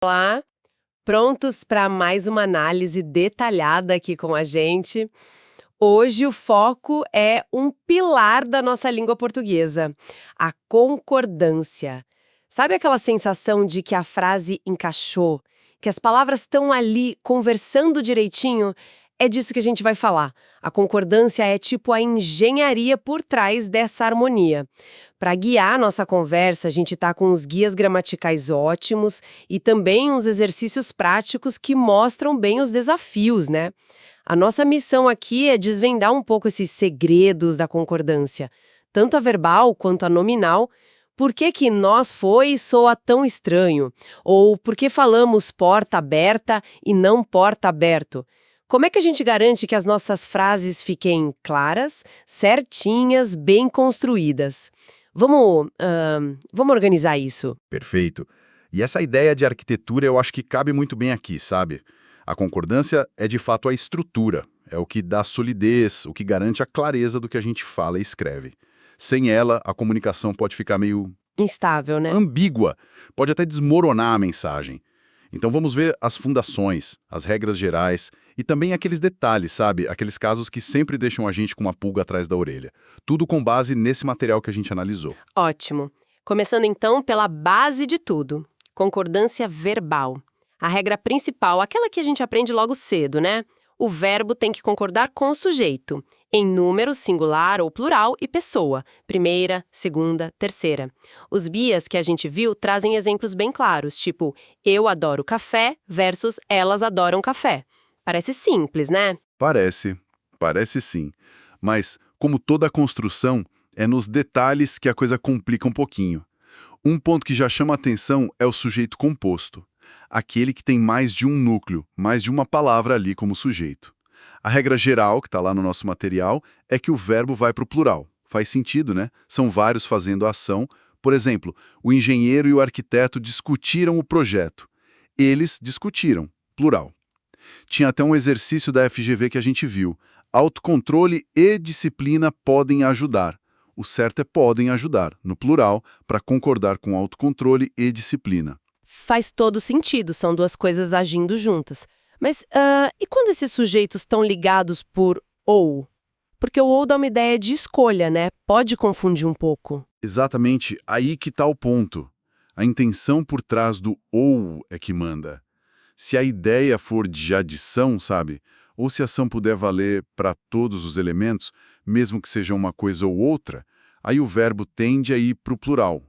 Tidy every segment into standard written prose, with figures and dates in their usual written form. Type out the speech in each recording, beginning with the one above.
Olá, prontos para mais uma análise detalhada aqui com a gente? Hoje o foco é um pilar da nossa língua portuguesa, a concordância. Sabe aquela sensação de que a frase encaixou, que as palavras estão ali conversando direitinho? É disso que a gente vai falar. A concordância é tipo a engenharia por trás dessa harmonia. Para guiar a nossa conversa, a gente está com uns guias gramaticais ótimos e também uns exercícios práticos que mostram bem os desafios, né? A nossa missão aqui é desvendar um pouco esses segredos da concordância, tanto a verbal quanto a nominal. Por que que nós foi soa tão estranho? Ou por que falamos porta aberta e não porta aberto? Como é que a gente garante que as nossas frases fiquem claras, certinhas, bem construídas? Vamos organizar isso. Perfeito. E essa ideia de arquitetura eu acho que cabe muito bem aqui, sabe? A concordância é de fato a estrutura, é o que dá solidez, o que garante a clareza do que a gente fala e escreve. Sem ela, a comunicação pode ficar meio Instável, né? ambígua, pode até desmoronar a mensagem. Então vamos ver as fundações, as regras gerais e também aqueles detalhes, sabe? Aqueles casos que sempre deixam a gente com uma pulga atrás da orelha. Tudo com base nesse material que a gente analisou. Ótimo. Começando então pela base de tudo, concordância verbal. A regra principal, aquela que a gente aprende logo cedo, né? O verbo tem que concordar com o sujeito, em número, singular ou plural e pessoa, primeira, segunda, terceira. Os bias que a gente viu trazem exemplos bem claros, tipo, eu adoro café versus elas adoram café. Parece simples, né? Parece sim. Mas, como toda a construção, é nos detalhes que a coisa complica um pouquinho. Um ponto que já chama a atenção é o sujeito composto. Aquele que tem mais de um núcleo, mais de uma palavra ali como sujeito. A regra geral, que está lá no nosso material, é que o verbo vai para o plural. Faz sentido, né? São vários fazendo a ação. Por exemplo, o engenheiro e o arquiteto discutiram o projeto. Eles discutiram, plural. Tinha até um exercício da FGV que a gente viu. Autocontrole e disciplina podem ajudar. O certo é podem ajudar, no plural, para concordar com autocontrole e disciplina. Faz todo sentido, são duas coisas agindo juntas. Mas, e quando esses sujeitos estão ligados por ou? Porque o ou dá uma ideia de escolha, né? Pode confundir um pouco. Exatamente aí que está o ponto. A intenção por trás do ou é que manda. Se a ideia for de adição, sabe? Ou se a ação puder valer para todos os elementos, mesmo que seja uma coisa ou outra, aí o verbo tende a ir para o plural.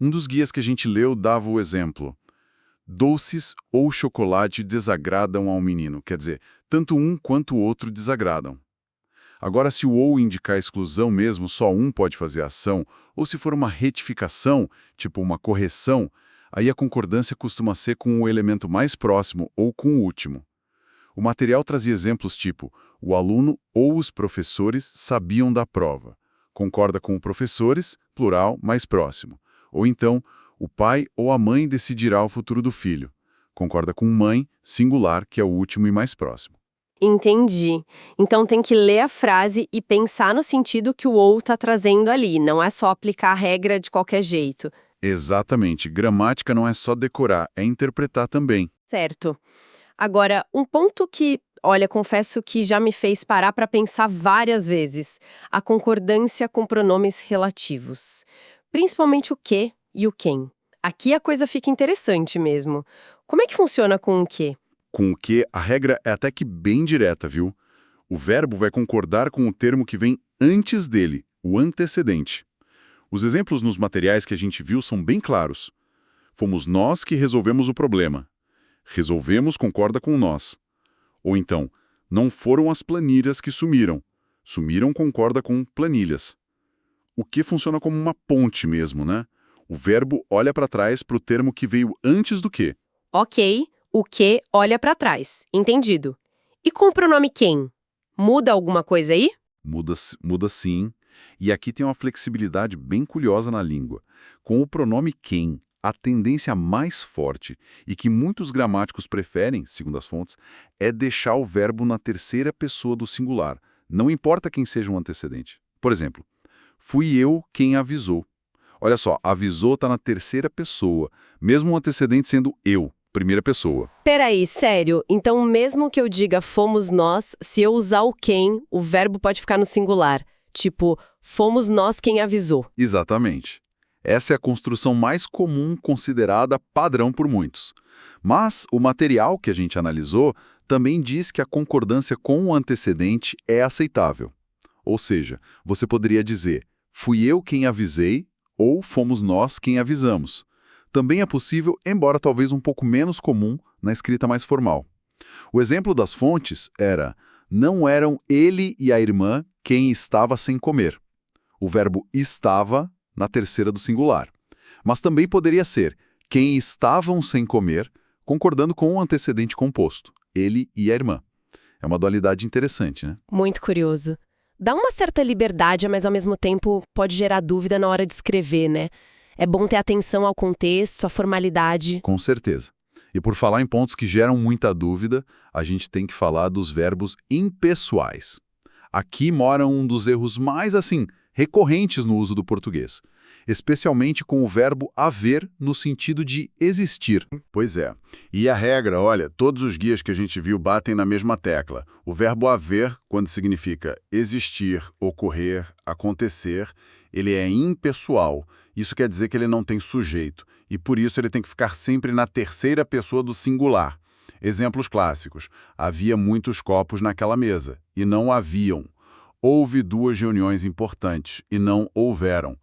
Um dos guias que a gente leu dava o exemplo. Doces ou chocolate desagradam ao menino. Quer dizer, tanto um quanto o outro desagradam. Agora, se o ou indicar exclusão mesmo, só um pode fazer a ação, ou se for uma retificação, tipo uma correção, aí a concordância costuma ser com o elemento mais próximo ou com o último. O material trazia exemplos tipo, o aluno ou os professores sabiam da prova. Concorda com os professores, plural, mais próximo. Ou então, o pai ou a mãe decidirá o futuro do filho. Concorda com mãe, singular, que é o último e mais próximo. Entendi. Então tem que ler a frase e pensar no sentido que o ou está trazendo ali, não é só aplicar a regra de qualquer jeito. Exatamente. Gramática não é só decorar, é interpretar também. Certo. Agora, um ponto que, olha, confesso que já me fez parar para pensar várias vezes, a concordância com pronomes relativos. Principalmente o que e o quem. Aqui a coisa fica interessante mesmo. Como é que funciona com o que? Com o que a regra é até que bem direta, viu? O verbo vai concordar com o termo que vem antes dele, o antecedente. Os exemplos nos materiais que a gente viu são bem claros. Fomos nós que resolvemos o problema. Resolvemos concorda com nós. Ou então, não foram as planilhas que sumiram. Sumiram concorda com planilhas. O que funciona como uma ponte mesmo, né? O verbo olha para trás para o termo que veio antes do que. Ok, o que olha para trás. Entendido. E com o pronome quem? Muda alguma coisa aí? Muda sim. E aqui tem uma flexibilidade bem curiosa na língua. Com o pronome quem, a tendência mais forte, e que muitos gramáticos preferem, segundo as fontes, é deixar o verbo na terceira pessoa do singular. Não importa quem seja o antecedente. Por exemplo, fui eu quem avisou. Olha só, avisou está na terceira pessoa, mesmo o antecedente sendo eu. primeira pessoa. Peraí, sério? Então, mesmo que eu diga fomos nós, se eu usar o quem, o verbo pode ficar no singular. Tipo, fomos nós quem avisou. Exatamente. Essa é a construção mais comum considerada padrão por muitos. Mas o material que a gente analisou também diz que a concordância com o antecedente é aceitável. Ou seja, você poderia dizer, fui eu quem avisei ou fomos nós quem avisamos. Também é possível, embora talvez um pouco menos comum na escrita mais formal. O exemplo das fontes era, não eram ele e a irmã quem estava sem comer. O verbo estava na terceira do singular. Mas também poderia ser quem estavam sem comer, concordando com o antecedente composto, ele e a irmã. É uma dualidade interessante, né? Muito curioso. Dá uma certa liberdade, mas ao mesmo tempo pode gerar dúvida na hora de escrever, né? É bom ter atenção ao contexto, à formalidade. Com certeza. E por falar em pontos que geram muita dúvida, a gente tem que falar dos verbos impessoais. Aqui mora um dos erros mais, recorrentes no uso do português, especialmente com o verbo haver no sentido de existir. Pois é. E a regra, olha, todos os guias que a gente viu batem na mesma tecla. O verbo haver, quando significa existir, ocorrer, acontecer, ele é impessoal. Isso quer dizer que ele não tem sujeito, e por isso ele tem que ficar sempre na terceira pessoa do singular. Exemplos clássicos. Havia muitos copos naquela mesa, e não haviam. Houve 2 reuniões importantes, e não houveram.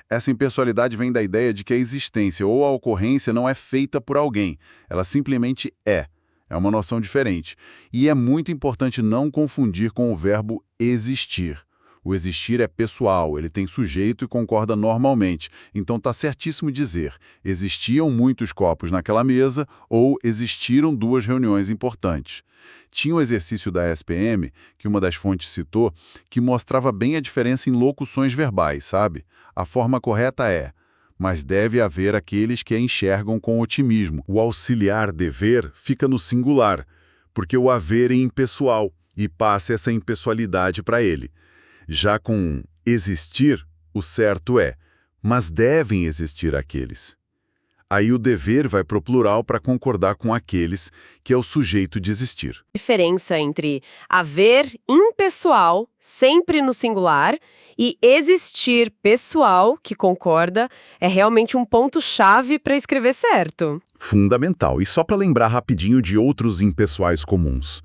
Essa impessoalidade vem da ideia de que a existência ou a ocorrência não é feita por alguém, ela simplesmente é. É uma noção diferente. E é muito importante não confundir com o verbo existir. O existir é pessoal, ele tem sujeito e concorda normalmente. Então está certíssimo dizer, existiam muitos copos naquela mesa ou existiram 2 reuniões importantes. Tinha um exercício da SPM, que uma das fontes citou, que mostrava bem a diferença em locuções verbais, sabe? A forma correta é, mas deve haver aqueles que a enxergam com otimismo. O auxiliar dever fica no singular, porque o haver é impessoal e passa essa impessoalidade para ele. Já com existir, o certo é, mas devem existir aqueles. Aí o dever vai para o plural para concordar com aqueles, que é o sujeito de existir. Diferença entre haver impessoal, sempre no singular, e existir pessoal, que concorda, é realmente um ponto-chave para escrever certo. Fundamental. E só para lembrar rapidinho de outros impessoais comuns.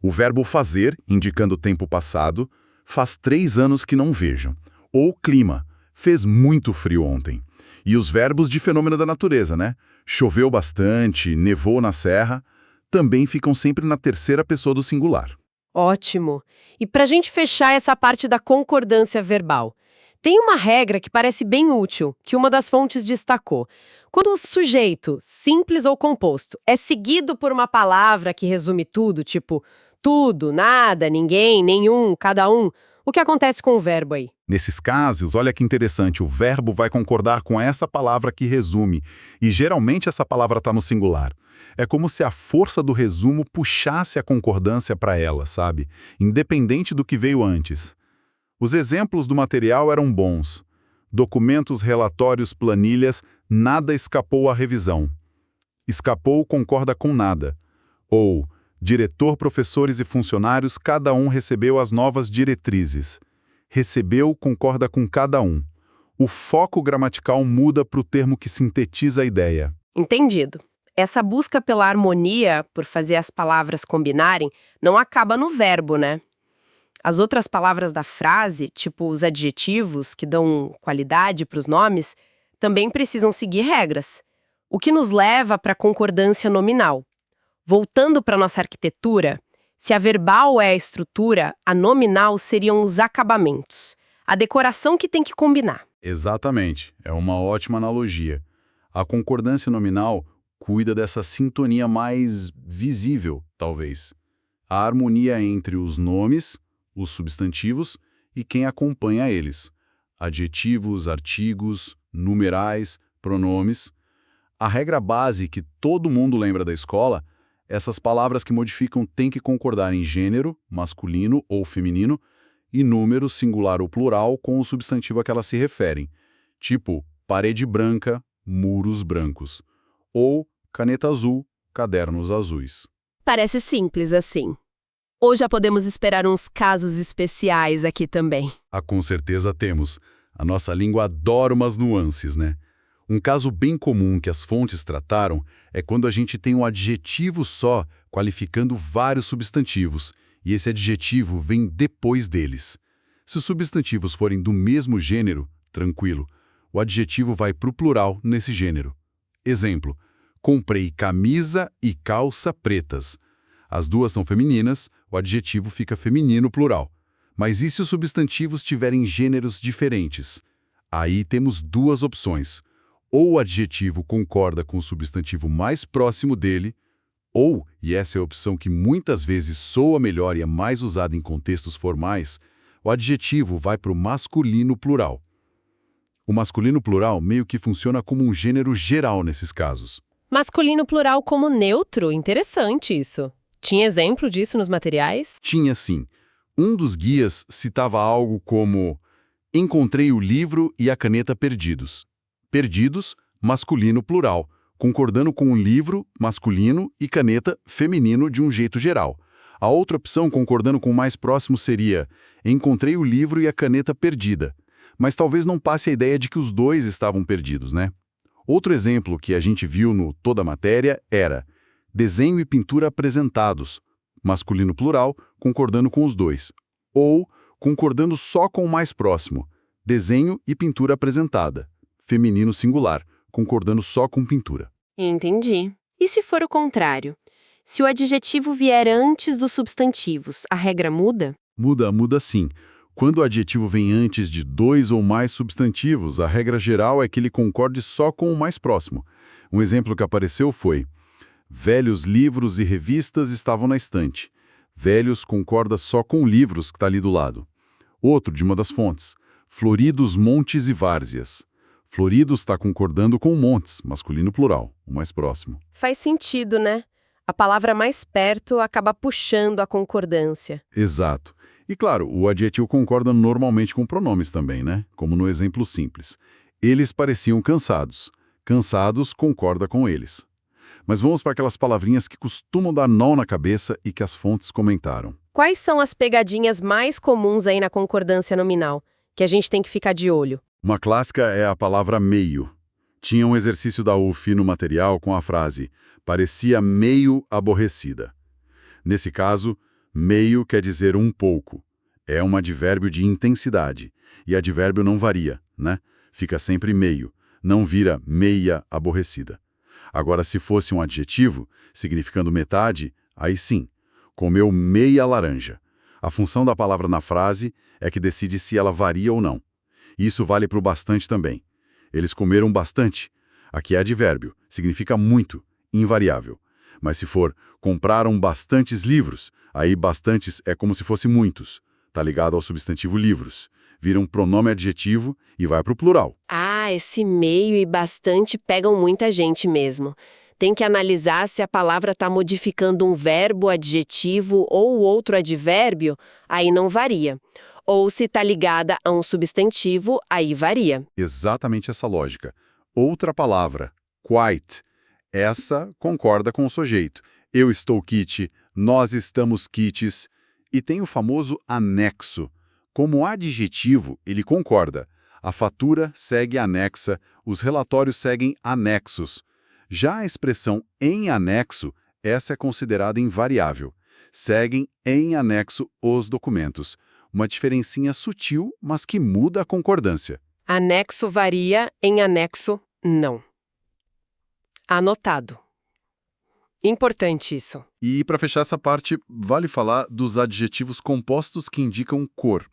O verbo fazer, indicando o tempo passado, faz 3 anos que não vejo. Ou clima, fez muito frio ontem. E os verbos de fenômeno da natureza, né? Choveu bastante, nevou na serra, também ficam sempre na terceira pessoa do singular. Ótimo. E para a gente fechar essa parte da concordância verbal, tem uma regra que parece bem útil, que uma das fontes destacou. Quando o sujeito, simples ou composto, é seguido por uma palavra que resume tudo, tipo tudo, nada, ninguém, nenhum, cada um, o que acontece com o verbo aí? Nesses casos, olha que interessante, o verbo vai concordar com essa palavra que resume, e geralmente essa palavra está no singular. É como se a força do resumo puxasse a concordância para ela, sabe? Independente do que veio antes. Os exemplos do material eram bons. Documentos, relatórios, planilhas, nada escapou à revisão. Escapou concorda com nada. Ou, diretor, professores e funcionários, cada um recebeu as novas diretrizes. Recebeu concorda com cada um. O foco gramatical muda para o termo que sintetiza a ideia. Entendido. Essa busca pela harmonia, por fazer as palavras combinarem, não acaba no verbo, né? As outras palavras da frase, tipo os adjetivos que dão qualidade para os nomes, também precisam seguir regras. O que nos leva para a concordância nominal. Voltando para nossa arquitetura, se a verbal é a estrutura, a nominal seriam os acabamentos, a decoração que tem que combinar. Exatamente, é uma ótima analogia. A concordância nominal cuida dessa sintonia mais visível, talvez. A harmonia entre os nomes, os substantivos e quem acompanha eles. Adjetivos, artigos, numerais, pronomes. A regra base que todo mundo lembra da escola, essas palavras que modificam têm que concordar em gênero, masculino ou feminino, e número, singular ou plural, com o substantivo a que elas se referem. Tipo, parede branca, muros brancos. Ou caneta azul, cadernos azuis. Parece simples assim. Ou já podemos esperar uns casos especiais aqui também? Ah, com certeza temos. A nossa língua adora umas nuances, né? Um caso bem comum que as fontes trataram é quando a gente tem um adjetivo só qualificando vários substantivos, e esse adjetivo vem depois deles. Se os substantivos forem do mesmo gênero, tranquilo, o adjetivo vai para o plural nesse gênero. Exemplo: comprei camisa e calça pretas. As duas são femininas, o adjetivo fica feminino plural. Mas e se os substantivos tiverem gêneros diferentes? Aí temos duas opções. Ou o adjetivo concorda com o substantivo mais próximo dele, ou, e essa é a opção que muitas vezes soa melhor e é mais usada em contextos formais, o adjetivo vai para o masculino plural. O masculino plural meio que funciona como um gênero geral nesses casos. Masculino plural como neutro? Interessante isso. Tinha exemplo disso nos materiais? Tinha sim. Um dos guias citava algo como: encontrei o livro e a caneta perdidos. Perdidos, masculino plural, concordando com o livro, masculino, e caneta, feminino, de um jeito geral. A outra opção, concordando com o mais próximo, seria: encontrei o livro e a caneta perdida. Mas talvez não passe a ideia de que os dois estavam perdidos, né? Outro exemplo que a gente viu no Toda a Matéria era: desenho e pintura apresentados, masculino plural, concordando com os dois. Ou concordando só com o mais próximo, desenho e pintura apresentada, feminino singular, concordando só com pintura. Entendi. E se for o contrário? Se o adjetivo vier antes dos substantivos, a regra muda? Muda sim. Quando o adjetivo vem antes de dois ou mais substantivos, a regra geral é que ele concorde só com o mais próximo. Um exemplo que apareceu foi: velhos livros e revistas estavam na estante. Velhos concorda só com livros que está ali do lado. Outro de uma das fontes: floridos montes e várzeas. Floridos está concordando com montes, masculino plural, o mais próximo. Faz sentido, né? A palavra mais perto acaba puxando a concordância. Exato. E claro, o adjetivo concorda normalmente com pronomes também, né? Como no exemplo simples. Eles pareciam cansados. Cansados concorda com eles. Mas vamos para aquelas palavrinhas que costumam dar nó na cabeça e que as fontes comentaram. Quais são as pegadinhas mais comuns aí na concordância nominal, que a gente tem que ficar de olho? Uma clássica é a palavra meio. Tinha um exercício da UF no material com a frase: parecia meio aborrecida. Nesse caso, meio quer dizer um pouco. É um advérbio de intensidade. E advérbio não varia, né? Fica sempre meio. Não vira meia aborrecida. Agora, se fosse um adjetivo, significando metade, aí sim, comeu meia laranja. A função da palavra na frase é que decide se ela varia ou não. Isso vale para o bastante também. Eles comeram bastante. Aqui é advérbio, significa muito, invariável. Mas se for compraram bastantes livros, aí bastantes é como se fosse muitos. Tá ligado ao substantivo livros. Vira um pronome adjetivo e vai para o plural. Ah, esse meio e bastante pegam muita gente mesmo. Tem que analisar se a palavra está modificando um verbo, adjetivo ou outro advérbio, aí não varia. Ou se está ligada a um substantivo, aí varia. Exatamente essa lógica. Outra palavra, quite. Essa concorda com o sujeito. Eu estou quite, nós estamos quites. E tem o famoso anexo. Como adjetivo, ele concorda. A fatura segue anexa, os relatórios seguem anexos. Já a expressão em anexo, essa é considerada invariável. Seguem em anexo os documentos. Uma diferencinha sutil, mas que muda a concordância. Anexo varia, em anexo, não. Anotado. Importante isso. E para fechar essa parte, vale falar dos adjetivos compostos que indicam cor.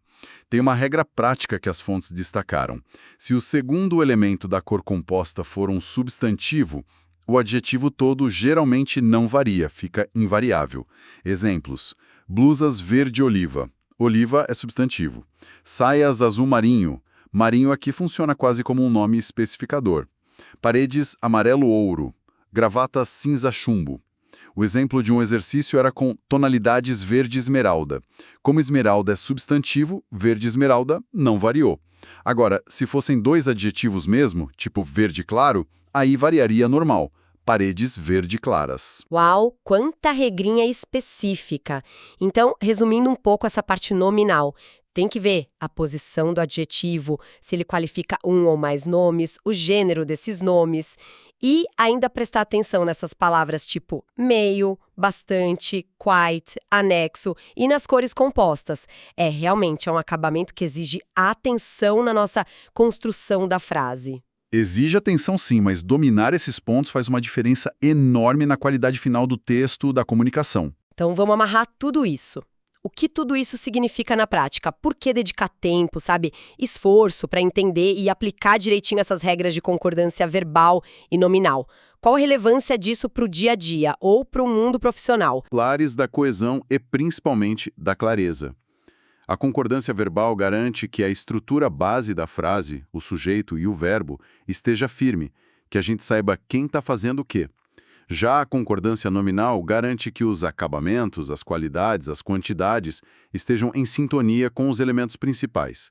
Tem uma regra prática que as fontes destacaram. Se o segundo elemento da cor composta for um substantivo, o adjetivo todo geralmente não varia, fica invariável. Exemplos: blusas verde-oliva. Oliva é substantivo. Saias azul marinho. Marinho aqui funciona quase como um nome especificador. Paredes amarelo-ouro. Gravata cinza-chumbo. O exemplo de um exercício era com tonalidades verde-esmeralda. Como esmeralda é substantivo, verde-esmeralda não variou. Agora, se fossem dois adjetivos mesmo, tipo verde claro, aí variaria normal. paredes verde claras. Uau, quanta regrinha específica! Então, resumindo um pouco essa parte nominal, tem que ver a posição do adjetivo, se ele qualifica um ou mais nomes, o gênero desses nomes, e ainda prestar atenção nessas palavras tipo meio, bastante, quite, anexo e nas cores compostas. Realmente é um acabamento que exige atenção na nossa construção da frase. Exige atenção sim, mas dominar esses pontos faz uma diferença enorme na qualidade final do texto, da comunicação. Então vamos amarrar tudo isso. O que tudo isso significa na prática? Por que dedicar tempo, sabe? Esforço para entender e aplicar direitinho essas regras de concordância verbal e nominal? Qual a relevância disso para o dia a dia ou para o mundo profissional? Pilares da coesão e principalmente da clareza. A concordância verbal garante que a estrutura base da frase, o sujeito e o verbo, esteja firme, que a gente saiba quem está fazendo o quê. Já a concordância nominal garante que os acabamentos, as qualidades, as quantidades estejam em sintonia com os elementos principais.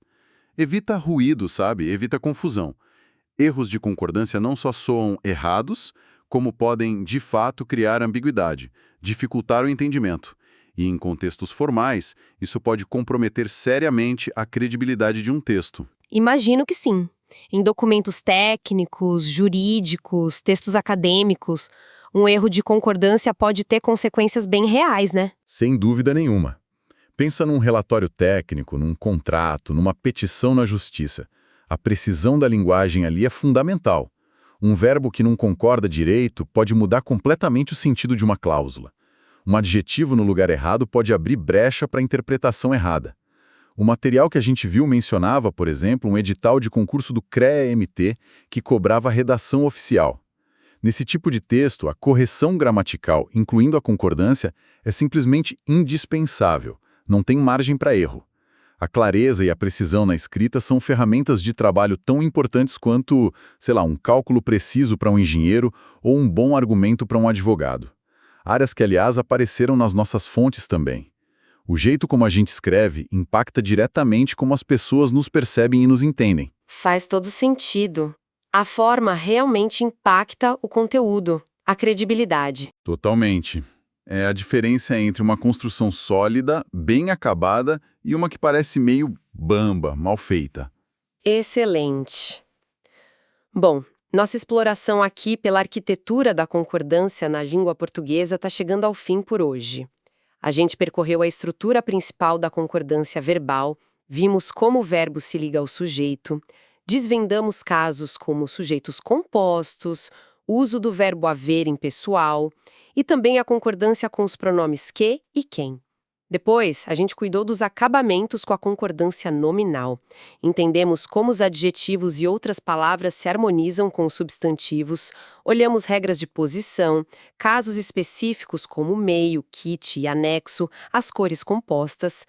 Evita ruído, sabe? Evita confusão. Erros de concordância não só soam errados, como podem, de fato, criar ambiguidade, dificultar o entendimento. E em contextos formais, isso pode comprometer seriamente a credibilidade de um texto. Imagino que sim. Em documentos técnicos, jurídicos, textos acadêmicos, um erro de concordância pode ter consequências bem reais, né? Sem dúvida nenhuma. Pensa num relatório técnico, num contrato, numa petição na justiça. A precisão da linguagem ali é fundamental. Um verbo que não concorda direito pode mudar completamente o sentido de uma cláusula. Um adjetivo no lugar errado pode abrir brecha para a interpretação errada. O material que a gente viu mencionava, por exemplo, um edital de concurso do CREA-MT que cobrava a redação oficial. Nesse tipo de texto, a correção gramatical, incluindo a concordância, é simplesmente indispensável. Não tem margem para erro. A clareza e a precisão na escrita são ferramentas de trabalho tão importantes quanto, sei lá, um cálculo preciso para um engenheiro ou um bom argumento para um advogado. Áreas que, aliás, apareceram nas nossas fontes também. O jeito como a gente escreve impacta diretamente como as pessoas nos percebem e nos entendem. Faz todo sentido. A forma realmente impacta o conteúdo, a credibilidade. Totalmente. É a diferença entre uma construção sólida, bem acabada, e uma que parece meio bamba, mal feita. Excelente. Bom, nossa exploração aqui pela arquitetura da concordância na língua portuguesa está chegando ao fim por hoje. A gente percorreu a estrutura principal da concordância verbal, vimos como o verbo se liga ao sujeito, desvendamos casos como sujeitos compostos, uso do verbo haver impessoal e também a concordância com os pronomes que e quem. Depois, a gente cuidou dos acabamentos com a concordância nominal. Entendemos como os adjetivos e outras palavras se harmonizam com os substantivos, olhamos regras de posição, casos específicos como meio, kit e anexo, as cores compostas.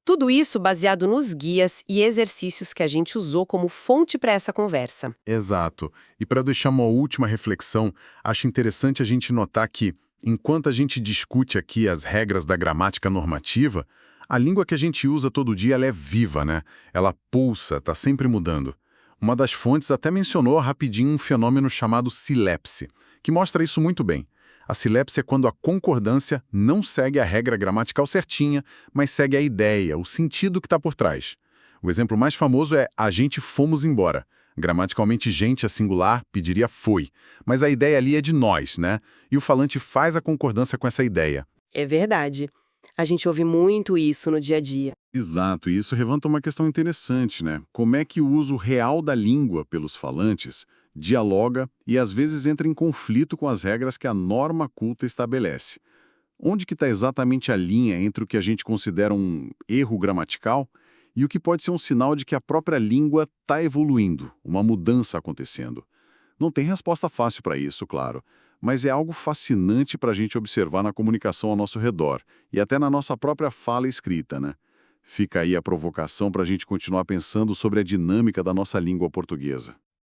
Tudo isso baseado nos guias e exercícios que a gente usou como fonte para essa conversa. Exato. E para deixar uma última reflexão, acho interessante a gente notar que, enquanto a gente discute aqui as regras da gramática normativa, a língua que a gente usa todo dia ela é viva, né? Ela pulsa, está sempre mudando. Uma das fontes até mencionou rapidinho um fenômeno chamado silepse, que mostra isso muito bem. A silepse é quando a concordância não segue a regra gramatical certinha, mas segue a ideia, o sentido que está por trás. O exemplo mais famoso é a gente fomos embora. Gramaticalmente, gente é singular, pediria foi. Mas a ideia ali é de nós, né? E o falante faz a concordância com essa ideia. É verdade. A gente ouve muito isso no dia a dia. Exato, e isso levanta uma questão interessante, né? Como é que o uso real da língua pelos falantes dialoga e às vezes entra em conflito com as regras que a norma culta estabelece? Onde que está exatamente a linha entre o que a gente considera um erro gramatical e o que pode ser um sinal de que a própria língua está evoluindo, uma mudança acontecendo? Não tem resposta fácil para isso, claro, mas é algo fascinante para a gente observar na comunicação ao nosso redor e até na nossa própria fala escrita, né? Fica aí a provocação para a gente continuar pensando sobre a dinâmica da nossa língua portuguesa.